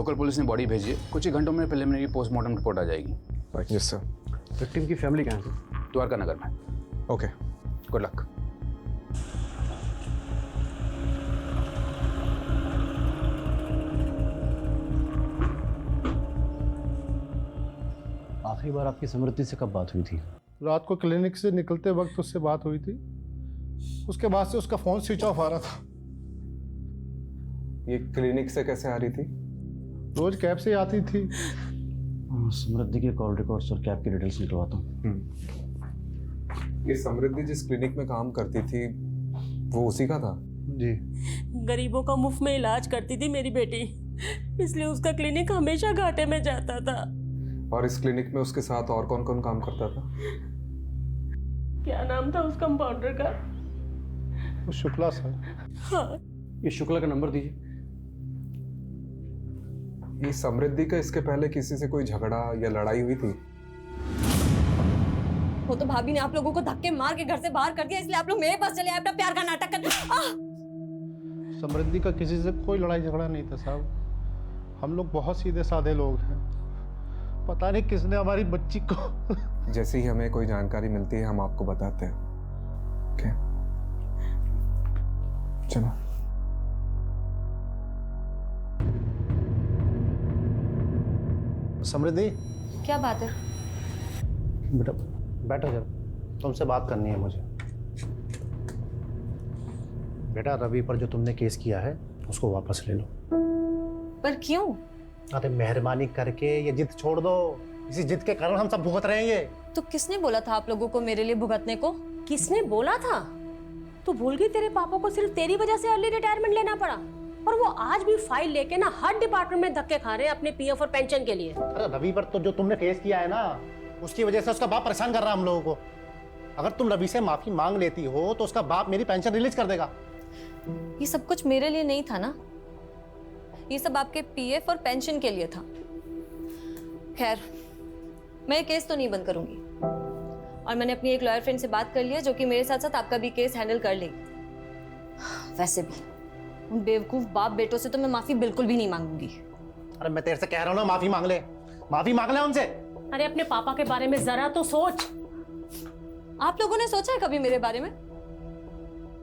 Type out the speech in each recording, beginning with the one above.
Local police ने body भेजी है, कुछ ही घंटों में प्रिलिमिनरी पोस्टमार्टम रिपोर्ट आ जाएगी। Yes sir. विक्टिम की फैमिली कहाँ है? द्वारका नगर में। Okay, good luck. आखिरी बार आपकी समृद्धि से कब बात हुई थी? रात को क्लिनिक से निकलते वक्त उससे बात हुई थी। उसके बाद से उसका फोन स्विच ऑफ आ रहा था। ये क्लिनिक से कैसे आ रही थी? रोज कैब से आती थी। समृद्धि के कॉल रिकॉर्ड्स और कैब की डिटेल्स निकलवाता हूँ। ये समृद्धि जिस क्लिनिक में काम करती थी वो उसी का था? जी। गरीबों का मुफ्त में इलाज करती थी मेरी बेटी, इसलिए उसका क्लिनिक हमेशा घाटे में जाता था। और इस क्लिनिक में उसके साथ और कौन कौन काम करता था? क्या नाम था उस कंपाउंडर का? वो शुक्ला सर। हाँ। ये शुक्ला का नंबर दीजिए। ये समृद्धि का इसके पहले किसी से कोई झगड़ा या लड़ाई हुई थी? वो तो भाभी ने आप लोगों को धक्के मार के घर से बाहर कर दिया, इसलिए आप लोग मेरे पास चले आए अपना प्यार का नाटक कर। समृद्धि का किसी से कोई लड़ाई झगड़ा नहीं था साहब। हम लोग बहुत सीधे साधे लोग हैं। पता नहीं किसने हमारी बच्ची को जैसे ही हमें कोई जानकारी मिलती है हम आपको बताते हैं। ओके, चलो। समृद्धि, क्या बात है? बेटा बैठो जरा, तुमसे बात करनी है मुझे। बेटा रवि पर जो तुमने केस किया है उसको वापस ले लो। पर क्यों? अरे मेहरबानी करके ये जिद छोड़ दो। इसी जिद के कारण हम सब भुगत रहे हैं ये। तो किसने बोला था आप लोगों को मेरे लिए भुगतने को? किसने बोला था? तू भूल गई तेरे पापा को सिर्फ तेरी वजह से अर्ली रिटायरमेंट लेना पड़ा, और वो आज भी फाइल लेके ना हर डिपार्टमेंट में धक्के खा रहे हैं अपने पीएफ और पेंशन के लिए। अरे रवि पर तो जो तुमने केस किया है ना, उसकी वजह से उसका बाप परेशान कर रहा है हम लोगों को। अगर तुम रवि से माफी मांग लेती हो तो उसका बाप मेरी पेंशन रिलीज कर देगा। ये सब कुछ मेरे लिए नहीं था ना, ये सब आपके पीएफ और पेंशन के लिए था। खैर, मैं केस तो नहीं बंद करूंगी, और मैंने अपनी एक लॉयर फ्रेंड से बात कर लिया जो कि मेरे साथ साथ आपका भी केस हैंडल कर लेगी। वैसे भी उन बेवकूफ बाप बेटों से तो मैं माफी बिल्कुल भी नहीं मांगूंगी। अरे मैं तेरे से कह रहा हूं ना, माफी मांग ले, माफी मांग ले उनसे। अरे अपने पापा के बारे में जरा तो सोच। आप लोगों ने सोचा है कभी मेरे बारे में?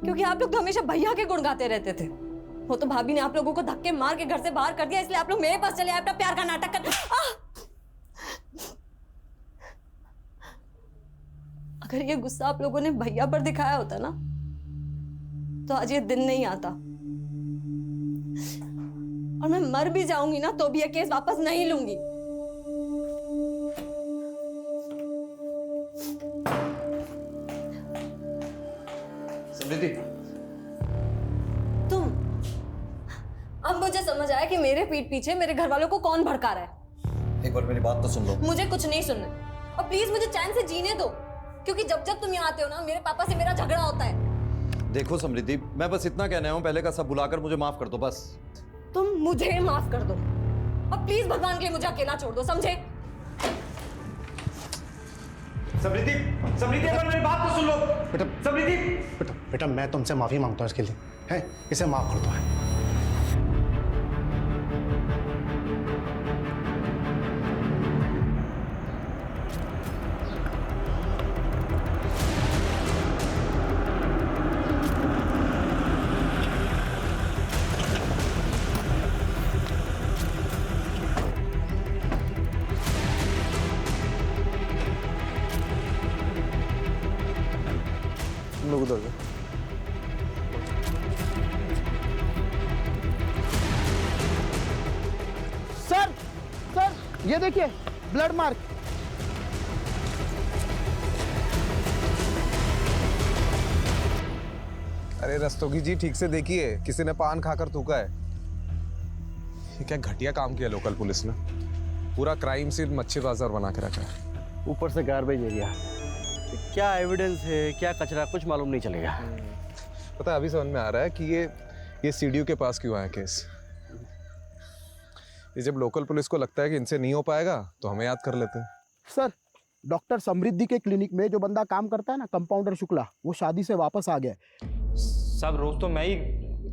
क्योंकि आप लोग तो हमेशा भैया के गुण गाते रहते थे। वो तो भाभी ने आप लोगों को धक्के मार के घर से बाहर कर दिया, इसलिए आप लोग मेरे पास चले आए अपना प्यार का नाटक कर। अगर ये गुस्सा आप लोगों ने भैया पर दिखाया होता ना, तो आज ये दिन नहीं आता, और मैं मर भी जाऊंगी ना तो भी ये केस वापस नहीं लूंगी। समृद्धि, तुम, अब मुझे समझ आया कि मेरे पीठ पीछे मेरे घर वालों को कौन भड़का रहा है। एक बार मेरी बात तो सुन लो। मुझे कुछ नहीं सुनना, और प्लीज मुझे चैन से जीने दो, क्योंकि जब जब तुम यहाँ आते हो ना, मेरे पापा से मेरा झगड़ा होता है। देखो समृद्धि, मैं बस इतना कहने आया हूं, पहले का सब भुलाकर मुझे माफ कर दो बस। तुम मुझे माफ कर दो, और प्लीज भगवान के लिए मुझे अकेला छोड़ दो, समझे? समृद्धि, समृद्धि, एक बार मेरी बात तो सुन लो। बेटा समृद्धि, बेटा बेटा मैं तुमसे माफी मांगता हूँ इसके लिए, है इसे माफ कर दो। लोग उधर जाओ। सर सर ये देखिए ब्लड मार्क। अरे रस्तोगी जी, ठीक से देखिए, किसी ने पान खाकर थूका है। ये क्या घटिया काम किया लोकल पुलिस ने, पूरा क्राइम सीन मच्छी बाजार बना के रखा है। ऊपर से गार्बेज एरिया, क्या एविडेंस है क्या कचरा कुछ मालूम नहीं चलेगा। पता है, अभी समझ में आ रहा है कि ये सीडीओ के पास क्यों आया केस। ये जब लोकल पुलिस को लगता है कि इनसे नहीं हो पाएगा तो हमें याद कर लेते हैं। सर डॉक्टर समृद्धि के क्लिनिक में जो बंदा काम करता है ना, कंपाउंडर शुक्ला, वो शादी से वापस आ गया। साहब रोज तो मैं ही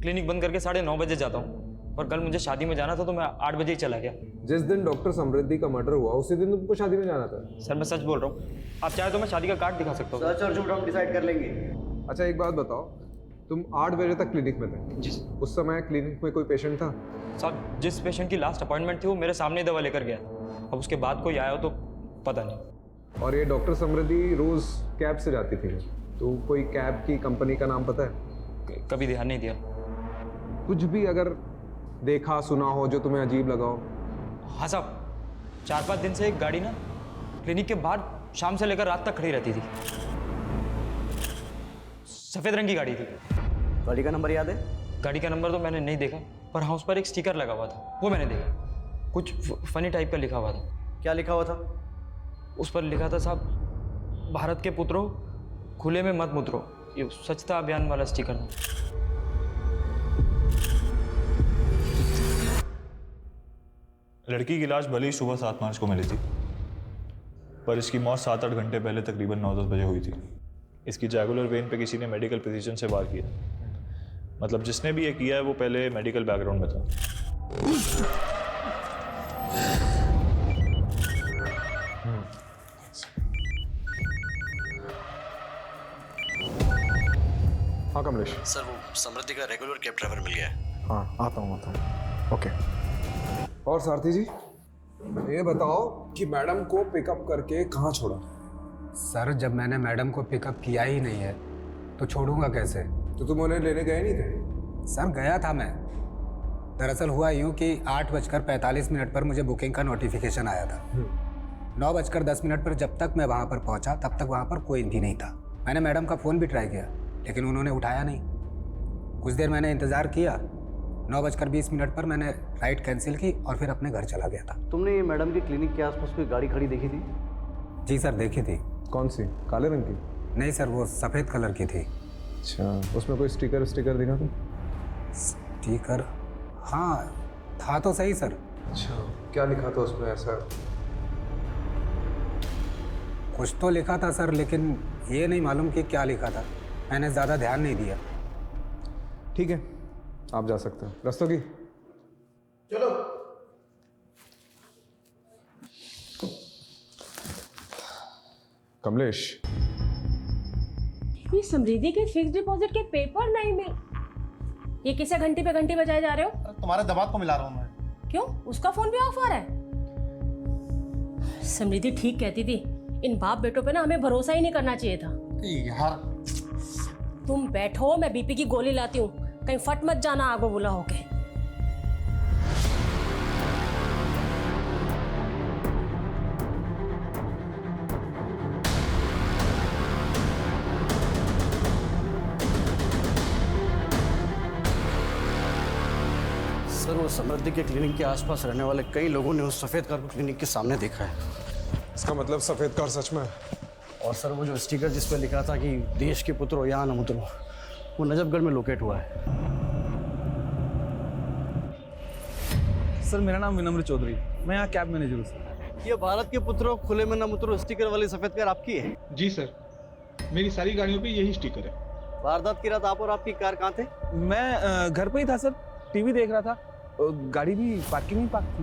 क्लिनिक बंद करके 9:30 बजे जाता हूँ, और कल मुझे शादी में जाना था तो मैं 8 बजे ही चला गया। जिस दिन डॉक्टर समृद्धि का मर्डर हुआ उसी दिन तुमको शादी में जाना था। सर मैं सच बोल रहा हूँ, आप चाहे तो मैं शादी का कार्ड दिखा सकता हूँ। सच और झूठ हम डिसाइड कर लेंगे। अच्छा एक बात बताओ, तुम 8 बजे तक क्लिनिक में थे? जी उस समय क्लिनिक में कोई पेशेंट था? साहब, जिस पेशेंट की लास्ट अपॉइंटमेंट थी वो मेरे सामने ही दवा लेकर गया। अब उसके बाद कोई आया हो तो पता नहीं। और ये डॉक्टर समृद्धि रोज कैब से जाती थी, तो कोई कैब की कंपनी का नाम पता है? कभी ध्यान नहीं दिया। कुछ भी अगर देखा सुना हो जो तुम्हें अजीब लगा हो? हाँ साहब, 4-5 दिन से एक गाड़ी ना क्लिनिक के बाहर शाम से लेकर रात तक खड़ी रहती थी। सफेद रंग की गाड़ी थी। गाड़ी का नंबर याद है? गाड़ी का नंबर तो मैंने नहीं देखा, पर हाँ उस पर एक स्टिकर लगा हुआ था, वो मैंने देखा। कुछ फनी टाइप का लिखा हुआ था। क्या लिखा हुआ था? उस पर लिखा था साहब, भारत के पुत्रों खुले में मत मुतरो। ये स्वच्छता अभियान वाला स्टिकर था। लड़की की लाश भले ही सुबह 7 मार्च को मिली थी, पर इसकी मौत 7-8 घंटे पहले तकरीबन 9-10 बजे हुई थी। इसकी जैगुलर वेन पे किसी ने मेडिकल प्रिसीजन से वार किया। मतलब जिसने भी ये किया है वो पहले मेडिकल बैकग्राउंड में था। हाँ कमलेश। सर वो समृद्धि का रेगुलर कैब ड्राइवर मिल गया है। हाँ आता हूँ। ओके। और सारथी जी ये बताओ कि मैडम को पिकअप करके कहाँ छोड़ा? सर जब मैंने मैडम को पिकअप किया ही नहीं है तो छोड़ूंगा कैसे? तो तुम उन्हें लेने गए नहीं थे? सर गया था मैं। दरअसल हुआ यूँ कि 8:45 पर मुझे बुकिंग का नोटिफिकेशन आया था। 9:10 पर जब तक मैं वहाँ पर पहुँचा तब तक वहाँ पर कोई भी नहीं था। मैंने मैडम का फ़ोन भी ट्राई किया लेकिन उन्होंने उठाया नहीं। कुछ देर मैंने इंतज़ार किया। 9:20 पर मैंने राइड कैंसिल की और फिर अपने घर चला गया था। तुमने ये मैडम के क्लिनिक के आसपास कोई गाड़ी खड़ी देखी थी? जी सर देखी थी। कौन सी? काले रंग की? नहीं सर वो सफ़ेद कलर की थी। अच्छा उसमें कोई स्टिकर दिखा तुम? स्टिकर? हाँ था तो सही सर। अच्छा क्या लिखा था उसमें ऐसा? कुछ तो लिखा था सर लेकिन ये नहीं मालूम कि क्या लिखा था। मैंने ज़्यादा ध्यान नहीं दिया। ठीक है आप जा सकते हो। रस्तोगी चलो। कमलेश ये समृद्धि के फिक्स डिपॉजिट के पेपर नहीं मिल। ये किसे घंटी पे घंटी बजाए जा रहे हो? तुम्हारे दबाव को मिला रहा हूँ मैं। क्यों? उसका फोन भी ऑफ आ रहा है। समृद्धि ठीक कहती थी, इन बाप बेटों पे ना हमें भरोसा ही नहीं करना चाहिए था। यार तुम बैठो, मैं बीपी की गोली लाती हूँ, कहीं फट मत जाना आगो बुला होके। सर वो समृद्धि के क्लिनिक के आसपास रहने वाले कई लोगों ने उस सफ़ेद कार को क्लिनिक के सामने देखा है। इसका मतलब सफ़ेद कार सच में? और सर वो जो स्टिकर जिस पर लिखा था कि देश के पुत्रों यहाँ न उतरो, वो नजफगढ़ में लोकेट हुआ है। सर मेरा नाम विनम्र चौधरी, मैं यहाँ कैब मैनेजर हूँ सर। ये भारत के पुत्रों खुले में न उतरो स्टिकर वाली सफ़ेद कार आपकी है? जी सर, मेरी सारी गाड़ियों पे यही स्टिकर है। वारदात की रात आप और आपकी कार कहाँ थे? मैं घर पे ही था सर, टीवी देख रहा था। गाड़ी भी पार्किंग में पार्क थी।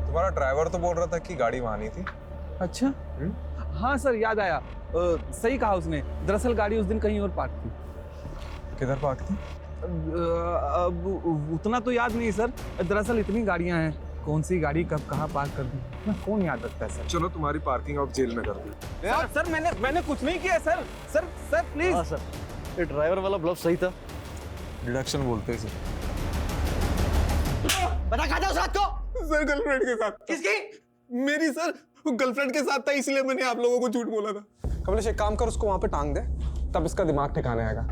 तुम्हारा ड्राइवर तो बोल रहा था कि गाड़ी वहां नहीं थी। अच्छा हाँ सर याद आया, सही कहा उसने। दरअसल गाड़ी उस दिन कहीं और पार्क थी। किधर पार्क थी? अब उतना तो याद नहीं सर। दरअसल इतनी गाड़ियां हैं, कौन सी गाड़ी कब कहाँ पार्क कर दी मैं कौन याद रखता है सर। चलो तुम्हारी पार्किंग अब जेल में कर दी। सर मैंने कुछ नहीं किया सर। Sir please. हाँ सर, ये ड्राइवर वाला ब्लफ सही था। डिडक्शन बोलते हैं सर। बता कहाँ था उस रात को? सर गर्लफ्रेंड के साथ। किसकी? मेरी सर, गर्लफ्रेंड के साथ था इसलिए मैंने आप लोगों को झूठ बोला था। कमलेश एक काम कर, उसको वहां पे टांग दे, तब इसका दिमाग ठिकाने आएगा।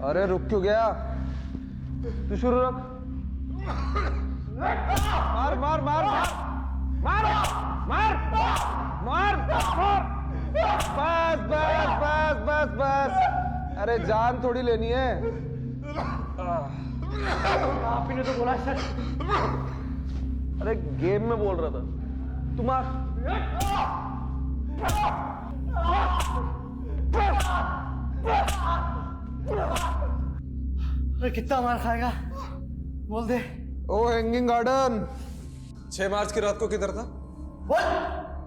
अरे रुक क्यों गया? तू शुरू रख। मार मार मार मार मार मार मार। बस बस बस बस बस। अरे जान थोड़ी लेनी है। आप ही ने तो बोला सर। अरे गेम में बोल रहा था। तुम अरे कितना मार खाएगा बोल दे। ओ हैंगिंग गार्डन 6 मार्च की रात को किधर था?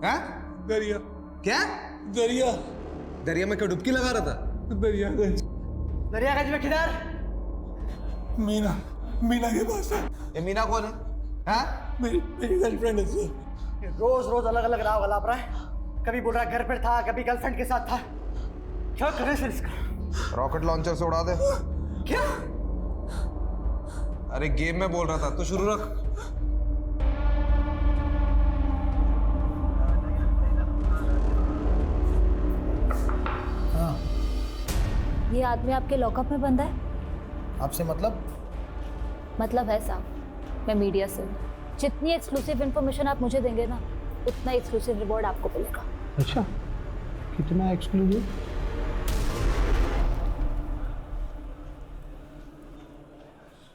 हैं? दरिया। क्या? दरिया। दरिया में क्यों डुबकी लगा रहा था? दरियागंज। दरियागंज में किधर? मीना, मीना के पास है। ये मीना कौन है? हाँ? मेरी गर्लफ्रेंड है सर। रोज रोज अलग अलग राह गलाप रहा है। कभी बोल रहा है घर पर था, कभी गर्लफ्रेंड के साथ था। क्या करे सर इसका? रॉकेट लॉन्चर से उड़ा दे। क्या? अरे गेम में बोल रहा था, तो शुरू रख। ये आदमी आपके लॉकअप में बंद है? आपसे मतलब? मतलब है साहब, मैं मीडिया से हूँ। जितनी एक्सक्लूसिव इन्फॉर्मेशन आप मुझे देंगे ना, उतना एक्सक्लूसिव रिवॉर्ड आपको मिलेगा। अच्छा, कितना एक्सक्लूसिव?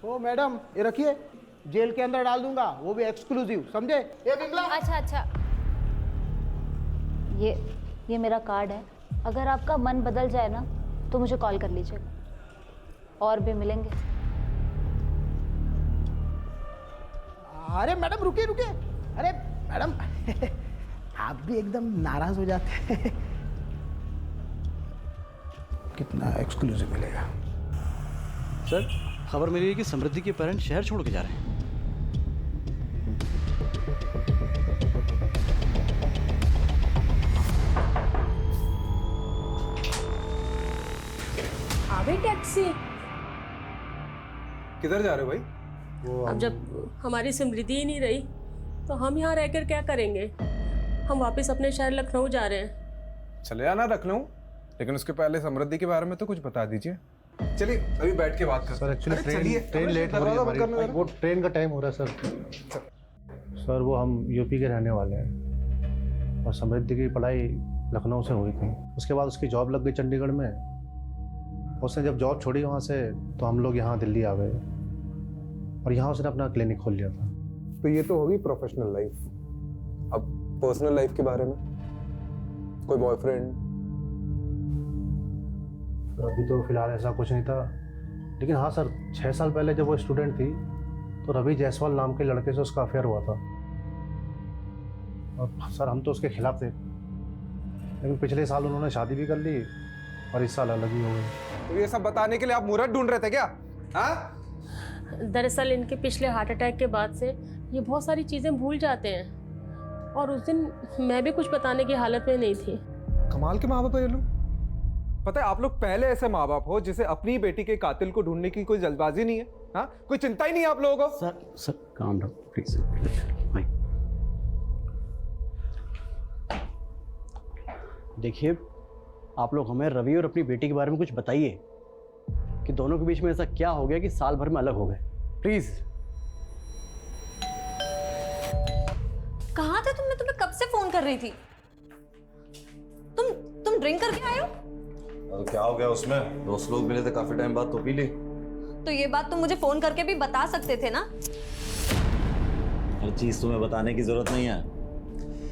ओ मैडम, ये रखिए, जेल के अंदर डाल दूंगा, वो भी एक्सक्लूसिव, समझे? ये बिमला। अच्छा अच्छा, ये मेरा कार्ड है। अगर आपका मन बदल जाए ना तो मुझे कॉल कर लीजिएगा, और भी मिलेंगे। अरे मैडम रुकिए रुकिए, अरे मैडम आप भी एकदम नाराज हो जाते हैं। कितना एक्सक्लूसिव मिलेगा? सर खबर मिली है कि समृद्धि के पेरेंट्स शहर छोड़ के जा रहे हैं। अभी टैक्सी। किधर जा रहे हो भाई? अब जब हमारी समृद्धि ही नहीं रही तो हम यहाँ रहकर क्या करेंगे? हम वापस अपने शहर लखनऊ जा रहे हैं। चले आना लखनऊ, लेकिन उसके पहले समृद्धि के बारे में तो कुछ बता दीजिए। चलिए अभी बैठ के बात करते हैं। सर एक्चुअली ट्रेन लेट हो रही है हमारी। वो ट्रेन का टाइम हो रहा है सर, वो हम यूपी के रहने वाले हैं और समृद्धि की पढ़ाई लखनऊ से हुई थी। उसके बाद उसकी जॉब लग गई चंडीगढ़ में। उसने जब जॉब छोड़ी वहाँ से तो हम लोग यहाँ दिल्ली आ गए और यहाँ उसने अपना क्लिनिक खोल लिया था। तो ये तो होगी प्रोफेशनल लाइफ। अब पर्सनल लाइफ के बारे में, कोई बॉयफ्रेंड? अभी तो फिलहाल ऐसा कुछ नहीं था, लेकिन हाँ सर 6 साल पहले जब वो स्टूडेंट थी तो रवि जायसवाल नाम के लड़के से उसका अफेयर हुआ था। और सर हम तो उसके खिलाफ थे, लेकिन पिछले साल उन्होंने शादी भी कर ली और इस साल अलग ही हो गई। तो ये सब बताने के लिए आप मुहूर्त ढूंढ रहे थे क्या? हाँ? दरअसल इनके पिछले हार्ट अटैक के बाद से ये बहुत सारी चीज़ें भूल जाते हैं, और उस दिन मैं भी कुछ बताने की हालत में नहीं थी। कमाल के माँ बाप है ये लोग। पता है आप लोग पहले ऐसे माँ बाप हो जिसे अपनी बेटी के कातिल को ढूंढने की कोई जल्दबाजी नहीं है। हाँ, कोई चिंता ही नहीं है आप लोगों को। सर काम डाउन प्लीज भाई। देखिए आप लोग हमें रवि और अपनी बेटी के बारे में कुछ बताइए कि दोनों के बीच में ऐसा क्या हो गया कि साल भर में अलग हो गए, प्लीज। कहाँ थे तुम? मैं तुम्हें कब से फोन कर रही थी। तुम ड्रिंक करके आए हो? क्या हो गया उसमें? दोस्त लोग मिले थे काफी टाइम बाद तो पी ली। तो ये बात तुम मुझे फोन करके भी बता सकते थे ना। हर चीज तुम्हें बताने की जरूरत नहीं है।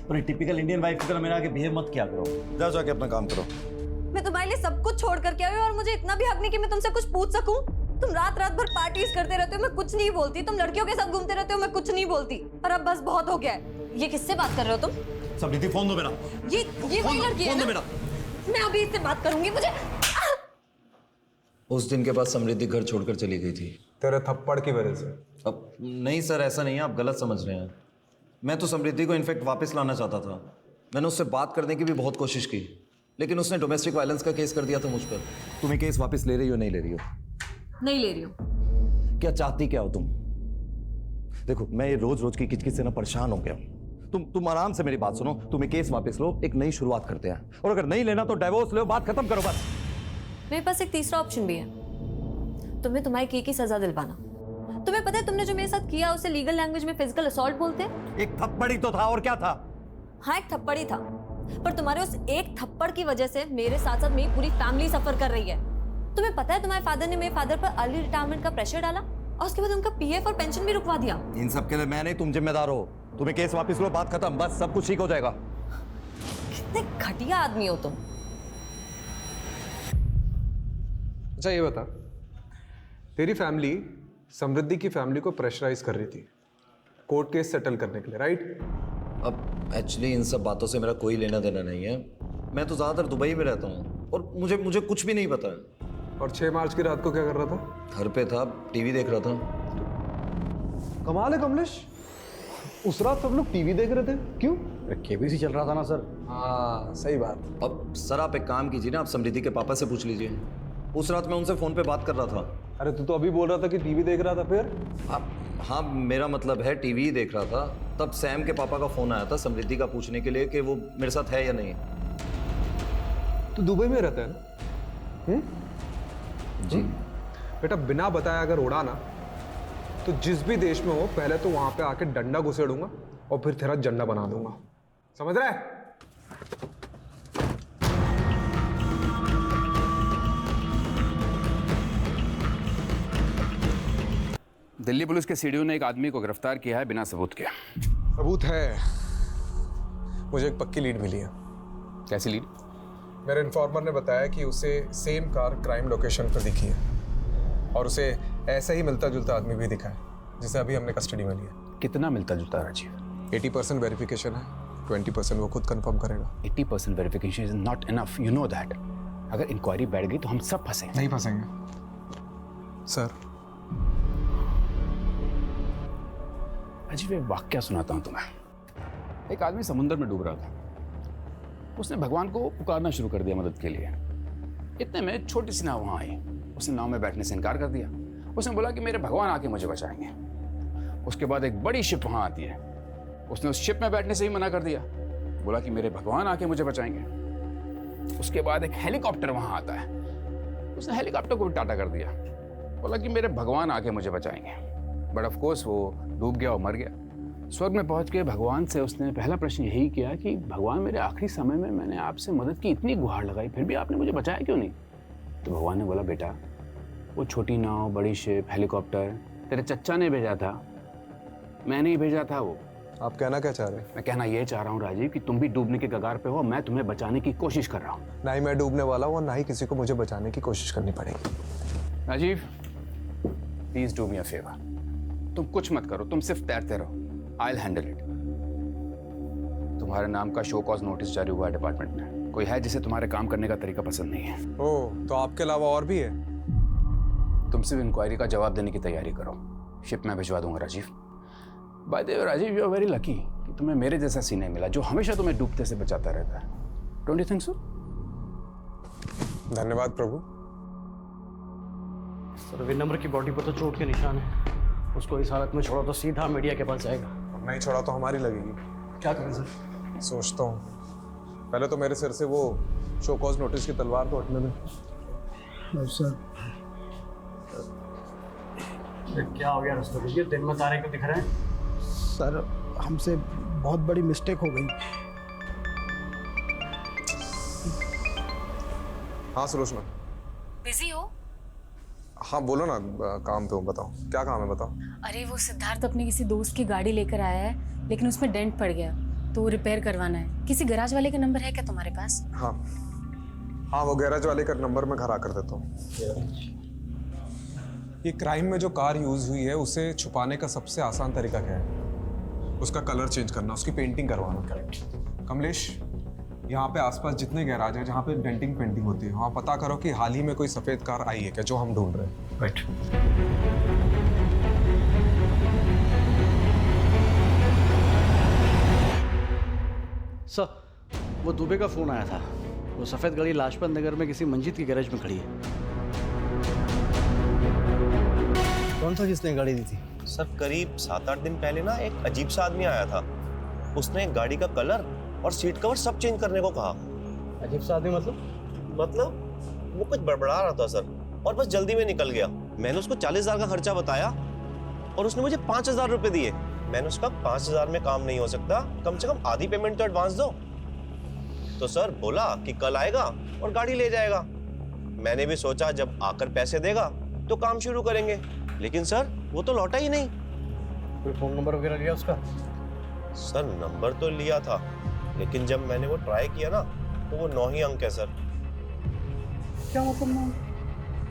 और टिपिकल इंडियन वाइफ की तरह मेरे आगे बिहेव मत किया करो। जाओ जाके अपना काम करो। मैं तुम्हारे लिए सब कुछ छोड़ करके आई हूँ और मुझे इतना भी हक नहीं कि मैं तुमसे कुछ पूछ सकूं। तुम रात रात भर पार्टीज करते रहते हो, मैं कुछ नहीं बोलती। तुम लड़कियों के साथ घूमते रहते हो, मैं कुछ नहीं बोलती। पर अब बस बहुत हो गया है। ये किससे बात कर रहे हो तुम? समृद्धि फोन दो मेरा। ये वही लड़की है ना? मैं अभी इससे बात करूंगी। मुझे उस दिन के बाद समृद्धि घर छोड़कर चली गई थी तेरे थप्पड़ की वजह से। अब नहीं सर, ऐसा नहीं है, आप गलत समझ रहे हैं। मैं तो समृद्धि को इनफैक्ट वापस लाना चाहता था। मैंने उससे बात करने की भी बहुत कोशिश की, लेकिन उसने डोमेस्टिक वायलेंस का केस कर दिया था मुझ पर। तुम्हें केस वापस ले रही हो नहीं ले रही हो? नहीं ले रही हूँ। क्या चाहती क्या हो तुम? देखो मैं ये रोज रोज की किचकिच से ना परेशान हो गया हूँ। तुम आराम से मेरी बात सुनो। तुम्हें केस वापस लो, एक नई शुरुआत करते हैं, और अगर नहीं लेना तो डिवोर्स लो, बात खत्म करो बस। मेरे पास एक तीसरा ऑप्शन भी है। तुम्हें तुम्हारी की सजा दिलवाना। तुम्हें पता है तुमने जो मेरे साथ किया उसे लीगल लैंग्वेज में फिजिकल असॉल्ट बोलते हैं। एक थप्पड़ ही तो था, और क्या था? हाँ एक थप्पड़ ही था, पर तुम्हारे उस एक थप्पड़ की वजह से मेरे साथ साथ मेरी पूरी फैमिली सफर कर रही है। तुम्हें पता है तुम्हारे फादर ने मेरे फादर पर अर्ली रिटायरमेंट का प्रेशर डाला और उसके बाद उनका पीएफ और पेंशन भी रुकवा दिया। इन सब के लिए मैं नहीं, तुम जिम्मेदार हो। तुम्हें केस वापस लो, बात खत्म, बस सब कुछ ठीक हो जाएगा। कितने घटिया आदमी हो तुम। अच्छा ये बता, तेरी फैमिली समृद्धि की फैमिली को प्रेशराइज कर रही थी कोर्ट केस सेटल करने के लिए, राइट? अब एक्चुअली इन सब बातों से मेरा कोई लेना देना नहीं है। मैं तो ज़्यादातर दुबई में रहता हूँ और मुझे कुछ भी नहीं पता है। और 6 मार्च की रात को क्या कर रहा था? घर पे था, टीवी देख रहा था। कमाल है कमलेश, उस रात सब लोग टीवी देख रहे थे, क्यों? केबीसी चल रहा था ना सर। हाँ सही बात। अब सर आप एक काम कीजिए ना, आप समृद्धि के पापा से पूछ लीजिए। उस रात मैं उनसे फ़ोन पे बात कर रहा था। अरे तू तो अभी बोल रहा था कि टीवी देख रहा था, फिर? हाँ मेरा मतलब है टीवी ही देख रहा था। तब सैम के पापा का फ़ोन आया था समृद्धि का पूछने के लिए कि वो मेरे साथ है या नहीं। तू दुबई में रहता है ना? जी। बेटा बिना बताए अगर उड़ा ना तो जिस भी देश में हो पहले तो वहां पे आके डंडा घुसेड़ूंगा और फिर तेरा झंडा बना दूंगा, समझ रहा है? दिल्ली पुलिस के सीडीओ ने एक आदमी को गिरफ्तार किया है बिना सबूत के। सबूत है, मुझे एक पक्की लीड मिली है। कैसी लीड? मेरे इन्फॉर्मर ने बताया कि उसे सेम कार क्राइम लोकेशन पर दिखी है और उसे ऐसा ही मिलता जुलता आदमी भी दिखा है जिसे अभी हमने कस्टडी में लिया। कितना मिलता जुलता राजीव? 80% वेरिफिकेशन है, 20% वो खुद कंफर्म करेगा। 80% verification is not enough, you know that. अगर इंक्वायरी बैठ गई तो हम सब फंसेंगे। नहीं फंसेंगे सर। अजीब एक वाक्या सुनाता हूँ तुम्हें। एक आदमी समुद्र में डूब रहा था। उसने भगवान को पुकारना शुरू कर दिया मदद के लिए। इतने में छोटी सी नाव वहां आई। उसने नाव में बैठने से इनकार कर दिया। उसने बोला कि मेरे भगवान आके मुझे बचाएंगे। उसके बाद एक बड़ी शिप वहां आती है। उसने उस शिप में बैठने से ही मना कर दिया, बोला कि मेरे भगवान आके मुझे बचाएंगे। उसके बाद एक हेलीकॉप्टर वहां आता है। उसने हेलीकॉप्टर को भी टाटा कर दिया, बोला कि मेरे भगवान आके मुझे बचाएंगे। बट ऑफ कोर्स वो डूब गया और मर गया। स्वर्ग में पहुंच के भगवान से उसने पहला प्रश्न यही किया कि भगवान मेरे आखिरी समय में मैंने आपसे मदद की, इतनी गुहार लगाई, फिर भी आपने मुझे बचाया क्यों नहीं? तो भगवान ने बोला बेटा वो छोटी नाव, बड़ी शिप, हेलीकॉप्टर तेरे चच्चा ने भेजा था, मैंने ही भेजा था। वो आप कहना क्या चाह रहे हैं? मैं कहना ये चाह रहा हूँ राजीव कि तुम भी डूबने के कगार पे हो। मैं तुम्हें बचाने की कोशिश कर रहा हूँ। ना ही मैं डूबने वाला हूँ और ना ही किसी को मुझे बचाने की कोशिश करनी पड़ेगी। Rajiv please do me a favour, तुम कुछ मत करो, तुम सिर्फ तैरते रहो। I will handle it. तुम्हारे नाम का शो कॉज नोटिस जारी हुआ है डिपार्टमेंट में। कोई है जिसे तुम्हारे काम करने का तरीका पसंद नहीं है। ओह, तो आपके अलावा और भी है? तुम सिर्फ इंक्वायरी का जवाब देने की तैयारी करो। शिप में भिजवा दूंगा Rajiv. By the way Rajiv, you are very lucky कि तुम्हें मेरे जैसा सीने मिला जो हमेशा तुम्हें डूबते से बचाता रहता है। Don't you think so? धन्यवाद प्रभु। सर विनम्र की बॉडी पर तो चोट के निशान है। उसको इस हालत में छोड़ा तो सीधा मीडिया के पास जाएगा। नहीं छोड़ा तो हमारी लगेगी। क्या करें सर? सोचता हूँ पहले तो मेरे सिर से वो शो कॉज नोटिस की तलवार तो हटने में। सर क्या हो गया रस्तों में? दिन में तारे क्यों दिख रहे हैं? सर हमसे बहुत बड़ी मिस्टेक हो गई। हाँ सुलोचना। बिजी हो? हाँ बोलो ना, काम पे हूँ, बताओ क्या काम है, बताओ। अरे वो सिद्धार्थ अपने किसी दोस्त की गाड़ी लेकर आया है, लेकिन उसमें डेंट पड़ गया तो वो रिपेयर करवाना है। किसी गैराज वाले का नंबर है क्या तुम्हारे पास? हाँ हाँ, वो गैराज वाले का नंबर मैं घर आकर देता हूँ। ये क्राइम में जो कार यूज हुई है उसे छुपाने का सबसे आसान तरीका क्या है? उसका कलर चेंज करना, उसकी पेंटिंग करवाना। करेक्ट। कमलेश, यहाँ पे आसपास जितने गैराज हैं जहाँ पे डेंटिंग पेंटिंग होती है वहाँ पता करो कि हाल ही में कोई सफेद कार आई है क्या जो हम ढूंढ रहे हैं। राइट। सर वो दुबे का फोन आया था। वो सफेद गाड़ी लाजपत नगर में किसी मंजित की गैरेज में खड़ी है। कौन सा किसने गाड़ी दी थी? सर करीब 7-8 दिन पहले ना एक अजीब सा आदमी आया था। उसने गाड़ी का कलर और सीट कवर सब चेंज करने को कहा। अजीब सा आदमी मतलब वो कुछ बड़बड़ा रहा था सर और बस जल्दी में निकल गया। मैंने उसको 40,000 का खर्चा बताया और उसने मुझे 5,000 रुपए दिए। मैंने उसका 5,000 में काम नहीं हो सकता, कम से कम आधी पेमेंट तो एडवांस दो। तो सर बोला कि कल आएगा और गाड़ी ले जाएगा। मैंने भी सोचा जब आकर पैसे देगा तो काम शुरू करेंगे, लेकिन सर वो तो लौटा ही नहीं। कोई फोन नंबर वगैरह लिया उसका? सर नंबर तो लिया था, लेकिन जब मैंने वो ट्राई किया ना तो वो 9 ही अंक है सर। क्या मतलब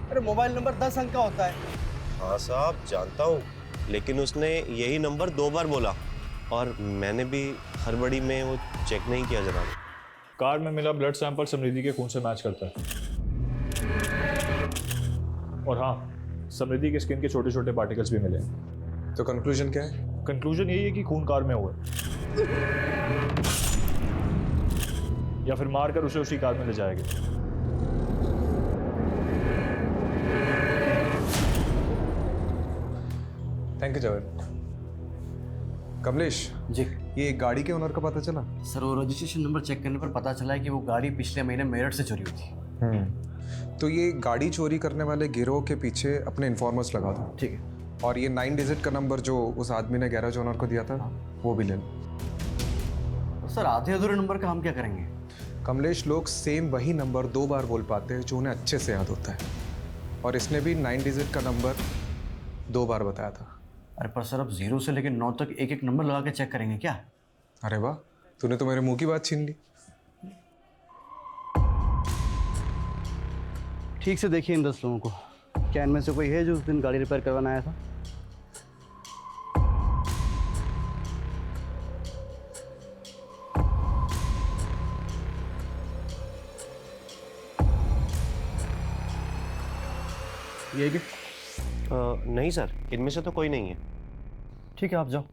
अरे मोबाइल नंबर 10 अंक का होता है। हाँ साहब जानता हूँ, लेकिन उसने यही नंबर 2 बार बोला और मैंने भी हड़बड़ी में वो चेक नहीं किया जनाब। कार में मिला ब्लड सैंपल समृद्धि के खून से मैच करता है। और हाँ, समृद्धि के स्किन के छोटे छोटे पार्टिकल्स भी मिले। तो कंक्लूजन क्या है? कंक्लूजन यही है कि खून कार में हुआ है, या फिर मारकर उसे उसी कार में ले जाया गया। Thank you Javed. कमलेश जी, ये गाड़ी के ओनर का पता चला? सर वो रजिस्ट्रेशन नंबर चेक करने पर पता चला है कि वो गाड़ी पिछले महीने मेरठ से चोरी हुई थी। तो ये गाड़ी चोरी करने वाले गिरोह के पीछे अपने इन्फॉर्मर्स लगा दो। ठीक है। और ये 9 डिजिट का नंबर जो उस आदमी ने गैराज ओनर को दिया था वो भी ले लो। तो सर आधे अधूरे नंबर का हम क्या करेंगे? कमलेश, लोग सेम वही नंबर 2 बार बोल पाते हैं जो उन्हें अच्छे से याद होता है, और इसने भी 9 डिजिट का नंबर 2 बार बताया था। अरे पर सर अब 0 से लेकर 9 तक एक एक नंबर लगा के चेक करेंगे क्या? अरे वाह, तूने तो मेरे मुंह की बात छीन ली। ठीक से देखिए इन 10 लोगों को, क्या इनमें से कोई है जो उस दिन गाड़ी रिपेयर करवाना आया था? ये भी नहीं सर, इनमें से तो कोई नहीं है। ठीक है, आप जाओ।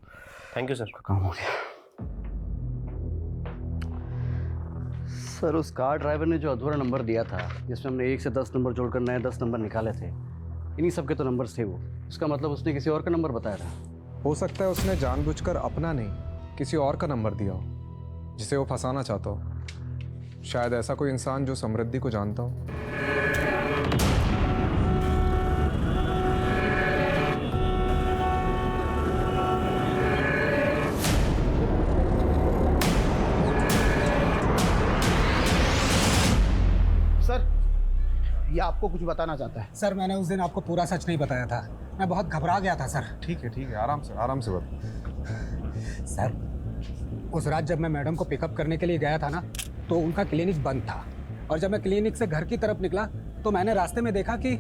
Thank you sir. काम हो गया। सर उस कार ड्राइवर ने जो अधूरा नंबर दिया था, जिसमें हमने 1 से 10 नंबर जोड़कर नए 10 नंबर निकाले थे, इन्हीं सब के तो नंबर्स थे वो। इसका मतलब उसने किसी और का नंबर बताया था। हो सकता है उसने जानबूझकर अपना नहीं किसी और का नंबर दिया हो, जिसे वो फंसाना चाहता हो। शायद ऐसा कोई इंसान जो समृद्धि को जानता हो। ये आपको कुछ बताना चाहता है। सर मैंने उस दिन आपको पूरा सच नहीं बताया था, मैं बहुत घबरा गया था सर। ठीक है, आराम से बता। सर उस रात जब मैं मैडम को पिकअप करने के लिए गया था ना, तो उनका क्लिनिक बंद था, और जब मैं क्लिनिक से घर की तरफ निकला तो मैंने रास्ते में देखा कि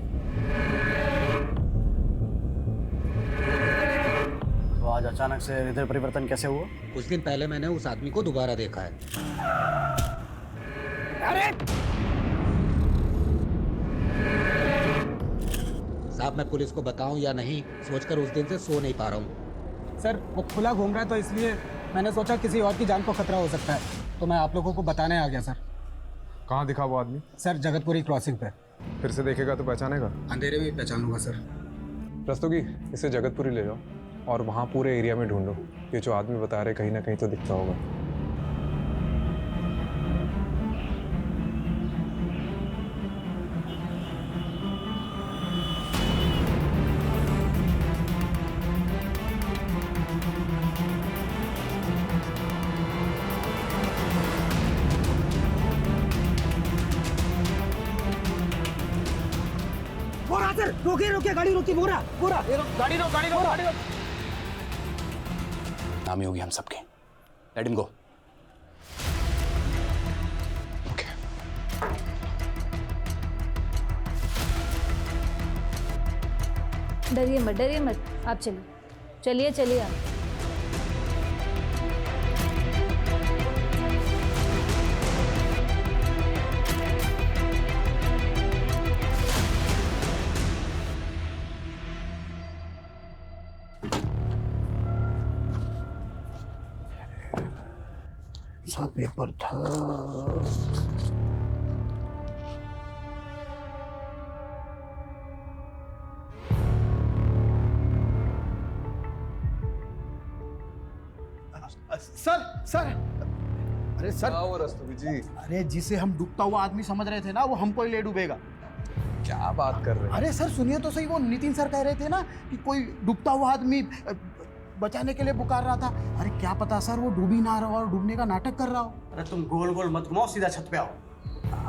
तो आज अचानक से हृदय परिवर्तन कैसे हुआ? कुछ दिन पहले मैंने उस आदमी को दोबारा देखा है। अरे साहब, मैं पुलिस को बताऊं या नहीं सोचकर उस दिन से सो नहीं पा रहा हूं। सर वो खुला घूम रहा है, तो इसलिए मैंने सोचा किसी और की जान को खतरा हो सकता है, तो मैं आप लोगों को बताने आ गया सर। कहाँ दिखा वो आदमी? सर जगतपुरी क्रॉसिंग पे। फिर से देखेगा तो पहचानेगा? अंधेरे में ही पहचान लूंगा सर। रस्तोगी, इसे जगतपुरी ले जाओ और वहाँ पूरे एरिया में ढूंढो। ये जो आदमी बता रहे कहीं ना कहीं तो दिखता होगा। रोके गाड़ी रोकी। बोरा गाड़ी रोक। नामी होगी हम सबके। Let him go. डरिए मत आप चलिए आप। पेपर था। सर अरे सर, रस्तोगी जी, अरे जिसे हम डूबता हुआ आदमी समझ रहे थे ना, वो हमको ही ले डूबेगा। क्या बात कर रहे हैं? अरे सर सुनिए तो सही, वो नितिन सर कह रहे थे ना कि कोई डूबता हुआ आदमी बचाने के लिए पुकार रहा था। अरे क्या पता सर वो डूब ही ना रहा हो और डूबने का नाटक कर रहा हो। अरे तुम गोल गोल मत घुमाओ, सीधा छत पे आओ।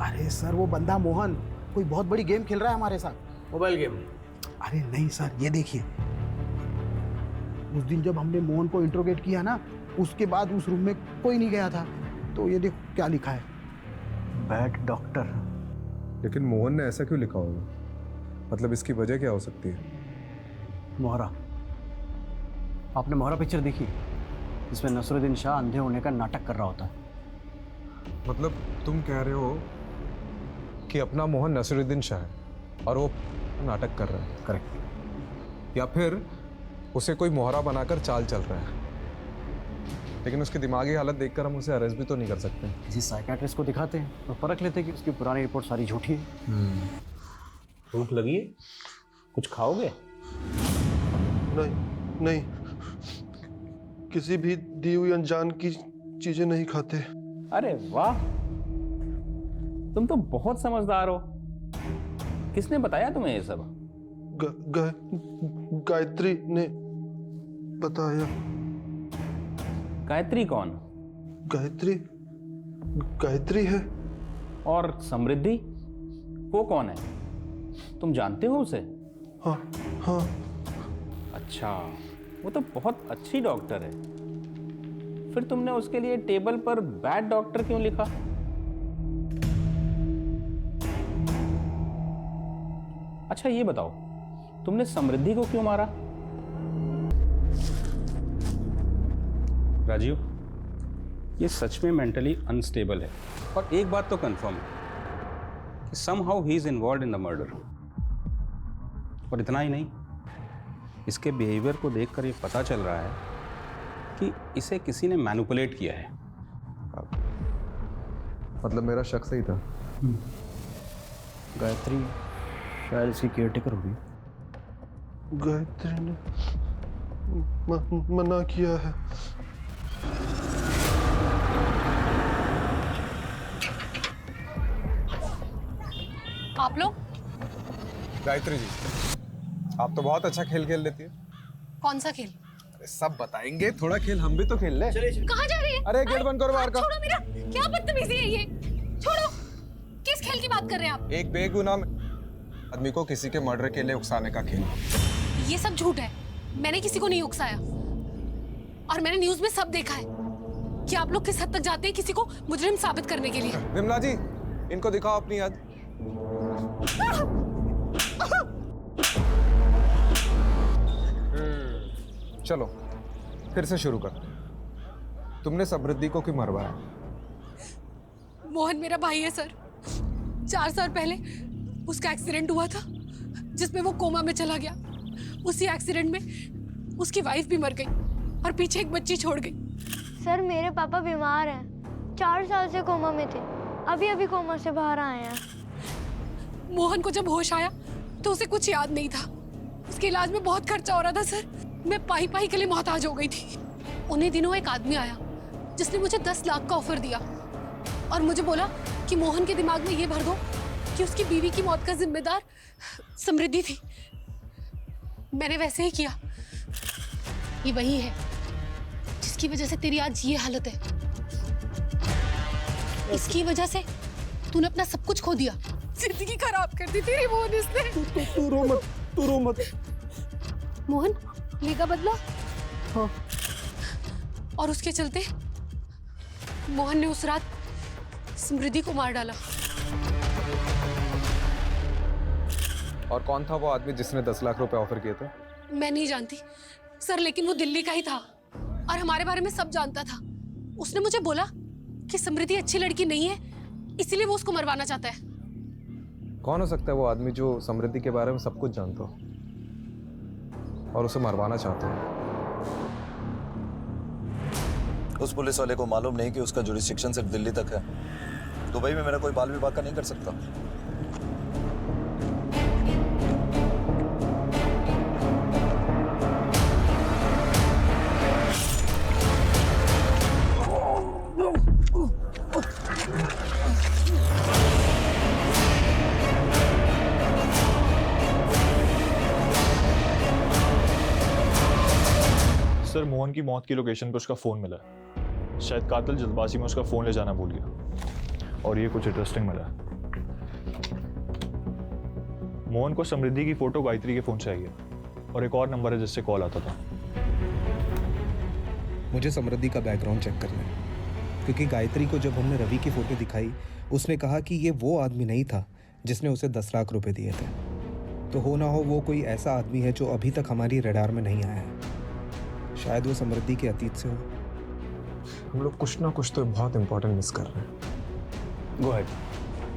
अरे सर वो बंदा मोहन कोई बहुत बड़ी गेम खेल रहा है हमारे साथ। Mobile game? अरे नहीं सर, ये देखिए, उस दिन जब हमने मोहन को इंट्रोगेट किया ना, उसके बाद उस रूम में कोई नहीं गया था। तो ये देखो क्या लिखा है, बैड डॉक्टर। लेकिन मोहन ने ऐसा क्यों लिखा होगा? मतलब इसकी वजह क्या हो सकती है? मोहरा। आपने मोहरा पिक्चर देखी जिसमें नसरुद्दीन शाह अंधे होने का नाटक कर रहा होता है? मतलब तुम कह रहे हो कि अपना मोहन नसरुद्दीन शाह है और वो नाटक कर रहा है? करेक्ट। या फिर उसे कोई मोहरा बनाकर चाल चल रहा है, लेकिन उसकी दिमागी हालत देखकर हम उसे अरेस्ट भी तो नहीं कर सकते। किसी साइकेट्रिस्ट को दिखाते हैं और परख लेते हैं कि उसकी पुरानी रिपोर्ट सारी झूठी है। भूख लगी है, कुछ खाओगे? नहीं नहीं, किसी भी दी हुई अनजान की चीजें नहीं खाते। अरे वाह, तुम तो बहुत समझदार हो। किसने बताया तुम्हें ये सब? गायत्री ने बताया। गायत्री कौन? गायत्री है। और समृद्धि, वो कौन है? तुम जानते हो उसे? हाँ हाँ। अच्छा, वो तो बहुत अच्छी डॉक्टर है। फिर तुमने उसके लिए टेबल पर बैड डॉक्टर क्यों लिखा? अच्छा ये बताओ, तुमने समृद्धि को क्यों मारा? राजीव, ये सच में मेंटली अनस्टेबल है। और एक बात तो कंफर्म है कि somehow he is involved in the murder. और इतना ही नहीं, इसके बिहेवियर को देखकर ये पता चल रहा है कि इसे किसी ने मैनिपुलेट किया है। मतलब मेरा शक सही था। गायत्री शायद इसकी केयरटेकर होगी। गायत्री ने मना किया है। आप लोग? गायत्री जी, आप तो बहुत अच्छा खेल खेल लेती है। कौन सा खेल? अरे सब बताएंगे, थोड़ा खेल हम भी तो खेल ले। कहाँ जा रही है? अरे गेट बंद करो बाहर का। छोड़ो मेरा, क्या बदतमीजी है ये? छोड़ो। किस खेल की बात कर रहे हैं आप? एक बेगुनाह आदमी को किसी के मर्डर के लिए उकसाने का खेल। ये सब झूठ है। मैंने किसी को नहीं उकसाया और मैंने न्यूज़ में सब देखा है कि आप लोग किस हद तक जाते हैं किसी को मुजरिम साबित करने के लिए। विमला जी, इनको दिखाओ अपनी याद। चलो फिर से शुरू कर। तुमने समृद्धि को क्यों मरवाया? मोहन मेरा भाई है सर। 4 साल पहले उसका एक्सीडेंट हुआ था जिसमें वो कोमा में चला गया। उसी एक्सीडेंट में उसकी वाइफ भी मर गई और पीछे एक बच्ची छोड़ गई। सर मेरे पापा बीमार हैं, 4 साल से कोमा में थे, अभी अभी कोमा से बाहर आए हैं। मोहन को जब होश आया तो उसे कुछ याद नहीं था। उसके इलाज में बहुत खर्चा हो रहा था सर। मैं पाई पाई के लिए मोहताज हो गई थी। उन्हीं दिनों एक आदमी आया जिसने मुझे 10 लाख का ऑफर दिया और मुझे बोला कि मोहन के दिमाग में ये भर दो कि उसकी बीवी की मौत का जिम्मेदार समृद्धि थी। मैंने वैसे ही किया। ये वही है जिसकी वजह से तेरी आज ये हालत है। इसकी वजह से तूने अपना सब कुछ खो दिया, जिंदगी खराब कर दी तेरी मोहन इसने। तू रो मत, तू रो मत। मोहन लेगा बदला? हाँ। और उसके चलते मोहन ने उस रात समृद्धि को मार डाला। और कौन था वो आदमी जिसने 10 लाख रुपए ऑफर किए थे? मैं नहीं जानती सर, लेकिन वो दिल्ली का ही था और हमारे बारे में सब जानता था। उसने मुझे बोला कि समृद्धि अच्छी लड़की नहीं है, इसीलिए वो उसको मरवाना चाहता है। कौन हो सकता है वो आदमी जो समृद्धि के बारे में सब कुछ जानता हो और उसे मरवाना चाहता है? उस पुलिस वाले को मालूम नहीं कि उसका जुरिस्डिक्शन सिर्फ दिल्ली तक है। दुबई में मेरा कोई बाल विभाग का नहीं कर सकता। सर, मोहन की मौत की लोकेशन पे उसका फ़ोन मिला है। शायद कातिल जल्दबाजी में उसका फ़ोन ले जाना भूल गया। और ये कुछ इंटरेस्टिंग मिला। मोहन को समृद्धि की फ़ोटो गायत्री के फ़ोन से आई है और एक और नंबर है जिससे कॉल आता था। मुझे समृद्धि का बैकग्राउंड चेक करना है, क्योंकि गायत्री को जब हमने रवि की फ़ोटो दिखाई उसने कहा कि ये वो आदमी नहीं था जिसने उसे 10 लाख रुपए दिए थे। तो हो ना हो वो कोई ऐसा आदमी है जो अभी तक हमारी रडार में नहीं आया है। शायद वो समृद्धि के अतीत से हो। हम लोग कुछ ना कुछ तो बहुत इंपॉर्टेंट मिस कर रहे हैं। Go ahead.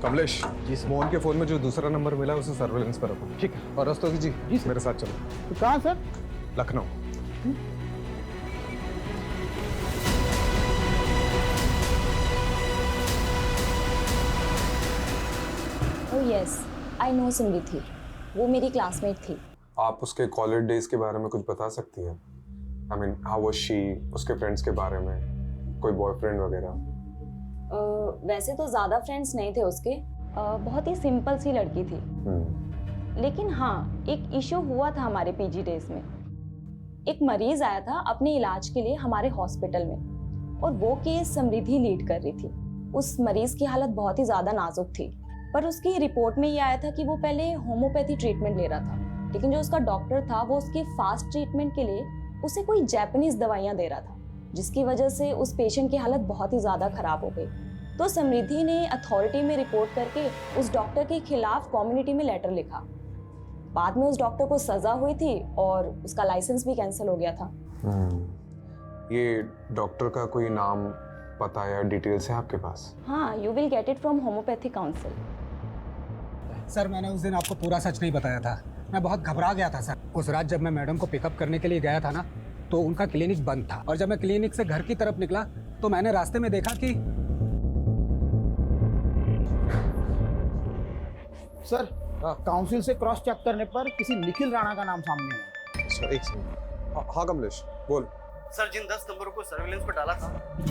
Kamlesh ji sir. Mohan के फोन में जो दूसरा नंबर मिला उसे सर्वेलेंस पर रखो। ठीक है। और रस्तोगी जी मेरे साथ चलो। तो कहाँ sir? Lucknow. Oh yes, I know Samriddhi, वो मेरी क्लासमेट थी। आप उसके कॉलेज डेज के बारे में कुछ बता सकती हैं? I mean how was she, उसके फ्रेंड्स के बारे में, कोई बॉयफ्रेंड वगैरह? वैसे तो ज़्यादा फ्रेंड्स नहीं थे उसके, बहुत ही सिंपल सी लड़की थी। लेकिन हाँ, एक इशू हुआ था हमारे पीजी डेज में। एक मरीज आया था अपने इलाज के लिए हमारे हॉस्पिटल में, और वो केस समृद्धि लीड कर रही थी। उस मरीज की हालत बहुत ही ज़्यादा नाजुक थी, पर उसकी रिपोर्ट में ये आया था कि वो पहले होम्योपैथी ट्रीटमेंट ले रहा था, लेकिन जो उसका डॉक्टर था वो उसके फास्ट ट्रीटमेंट के लिए उसे कोई जापानीज दवाइयाँ दे रहा था, जिसकी वजह से उस पेशेंट की हालत बहुत ही ज़्यादा खराब हो गई। तो समृद्धि ने अथॉरिटी में रिपोर्ट करके उस डॉक्टर के खिलाफ कम्युनिटी में लेटर लिखा। बाद में उस डॉक्टर को सज़ा हुई थी और उसका लाइसेंस भी कैंसिल हो गया था। ये डॉक्टर का कोई नाम, पता या डिटेल्स है आपके पास? हाँ, you will get it from homeopathy council. Sir मैंने उस दिन आपको पूरा सच नहीं बताया था। मैं बहुत घबरा गया था सर। उस रात जब मैं मैडम को पिकअप करने के लिए गया था ना, तो उनका क्लिनिक बंद था, और जब मैं क्लिनिक से घर की तरफ निकला तो मैंने रास्ते में देखा कि सर काउंसिल से क्रॉस चेक करने पर किसी निखिल राणा का नाम सामने आया। अच्छा एक सेकंड। हाँ कमलेश बोल। सर जिन 10 नंबरों को सर्विलेंस पर डाला था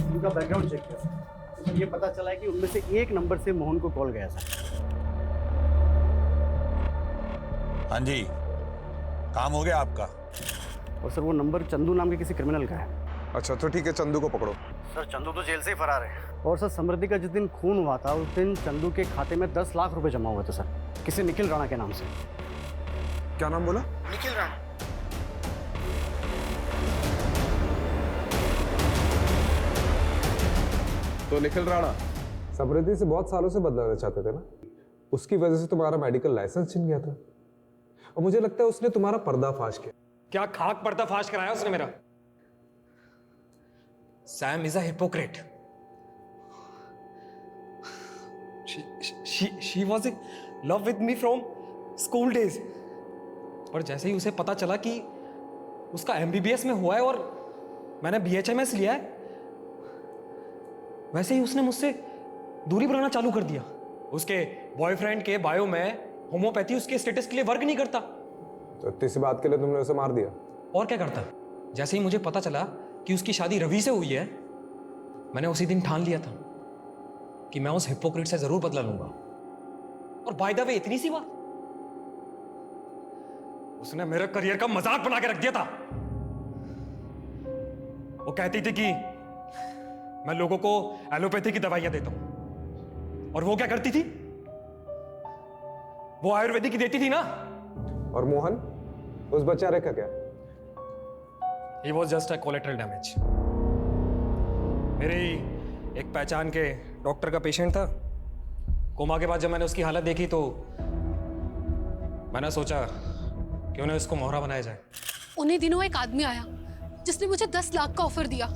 उनका बैकग्राउंड चेक किया। सर ये पता चला है कि उनमें से एक नंबर से मोहन को कॉल गया था। हाँ जी, काम हो गया आपका? और सर वो नंबर चंदू नाम के किसी क्रिमिनल का है। अच्छा तो ठीक है, चंदू को पकड़ो। सर चंदू तो जेल से ही फरार है। और सर समृद्धि का जिस दिन खून हुआ था उस दिन चंदू के खाते में 10 लाख रुपए जमा हुए थे सर, किसी निखिल राणा के नाम से। क्या नाम बोला? निखिल राणा। तो निखिल राणा समृद्धि से बहुत सालों से बदलाना चाहते थे ना, उसकी वजह से तुम्हारा मेडिकल लाइसेंस छिन गया था, और मुझे लगता है उसने तुम्हारा पर्दाफाश किया। क्या खाक पर्दाफाश कराया उसने मेरा? Sam is a hypocrite. She was in love with me from school days, पर जैसे ही उसे पता चला कि उसका MBBS में हुआ है और मैंने BHMS लिया है, वैसे ही उसने मुझसे दूरी बनाना चालू कर दिया। उसके बॉयफ्रेंड के बायो में होम्योपैथी उसके स्टेटस के लिए वर्क नहीं करता। तो इतनी सी बात के लिए तुमने उसे मार दिया? और क्या करता? जैसे ही मुझे पता चला कि उसकी शादी रवि से हुई है, मैंने उसी दिन ठान लिया था कि मैं उस हिपोक्रेट से जरूर बदला लूंगा। और बाय द वे इतनी सी बात, उसने मेरे करियर का मजाक बना के रख दिया था। वो कहती थी कि मैं लोगों को एलोपैथी की दवाइयां देता हूं, और वो क्या करती थी? वो आयुर्वेदिक की देती थी ना। और मोहन, उस बेचारे का क्या? He was just a collateral damage. मेरे एक पहचान के डॉक्टर का पेशेंट था। कोमा के बाद जब मैंने उसकी हालत देखी तो मैंने सोचा क्यों ना इसको मोहरा बनाया जाए। उन्हीं दिनों एक आदमी आया जिसने मुझे 10 लाख का ऑफर दिया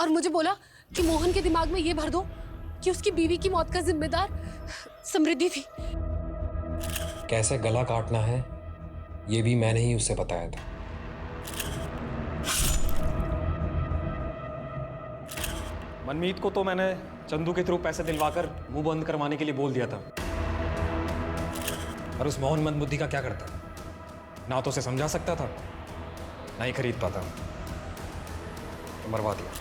और मुझे बोला कि मोहन के दिमाग में ये भर दो कि उसकी बीवी की मौत का जिम्मेदार समृद्धि थी। कैसे गला काटना है ये भी मैंने ही उसे बताया था। मनमीत को तो मैंने चंदू के थ्रू पैसे दिलवाकर मुंह बंद करवाने के लिए बोल दिया था, पर उस मोहन मंदबुद्धि का क्या करता? ना तो उसे समझा सकता था, ना ही खरीद पाता। तो मरवा दिया।